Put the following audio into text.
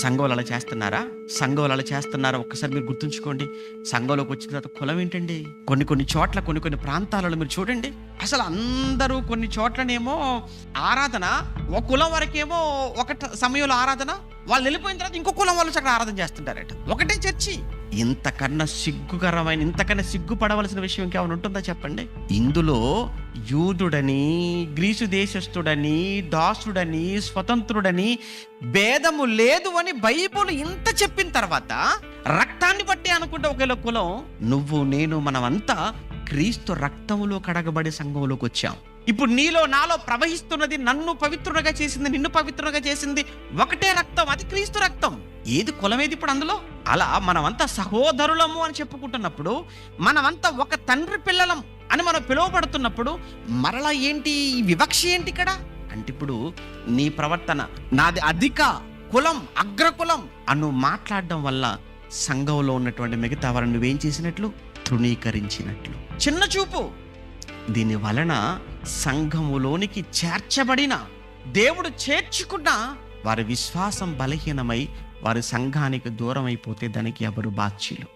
సంఘంలో అలా చేస్తున్నారా? సంఘంలో అలా చేస్తున్నారా? ఒక్కసారి మీరు గుర్తుంచుకోండి. సంఘంలోకి వచ్చిన తర్వాత కులం ఏంటండి? కొన్ని చోట్ల కొన్ని ప్రాంతాలలో మీరు చూడండి, అసలు అందరూ కొన్ని చోట్లనేమో ఆరాధన ఒక కులం వరకేమో ఒక సమయంలో ఆరాధన, వాళ్ళు వెళ్ళిపోయిన తర్వాత ఇంకో కులం వాళ్ళు అక్కడ ఆరాధన చేస్తుంటారట. ఒకటే చర్చి. ఇంతకన్నా సిగ్గుకరమైన, ఇంతకన్నా సిగ్గుపడవలసిన విషయం ఇంకేమైనా ఉంటుందా చెప్పండి? ఇందులో యూదుడని, గ్రీసు దేశస్థుడని, దాసుడని, స్వతంత్రుడని భేదము లేదు అని బైబుల్ ఇంత చెప్పిన తర్వాత రక్తాన్ని బట్టి అనుకుంటే ఒకేలా కులం. నువ్వు నేను మనమంతా క్రీస్తు రక్తములో కడగబడి సంఘంలోకి వచ్చాం. ఇప్పుడు నీలో నాలో ప్రవహిస్తున్నది, నన్ను పవిత్రునిగా చేసింది, నిన్ను పవిత్రునిగా చేసింది ఒకటే రక్తం, అది క్రీస్తు రక్తం. ఏది కులమేది ఇప్పుడు అందులో? అలా మనమంతా సహోదరులము అని చెప్పుకుంటున్నప్పుడు, మనమంతా ఒక తండ్రి పిల్లలం అని మనం పిలువబడుతున్నప్పుడు మరలా ఏంటి ఈ వివక్ష ఏంటి ఇక్కడ? అంటే ఇప్పుడు నీ ప్రవర్తన, నాది అధిక కులం, అగ్రకులం అను మాట్లాడడం వల్ల సంఘంలో ఉన్నటువంటి మిగతా వారిని నువ్వేం చేసినట్లు? తృణీకరించినట్లు. చిన్న చూపు. దీని వలన సంఘములోనికి చేర్చబడిన, దేవుడు చేర్చుకున్న వారి విశ్వాసం బలహీనమై వారి సంఘానికి దూరం అయిపోతే దానికి ఎవరు బాధ్యులు?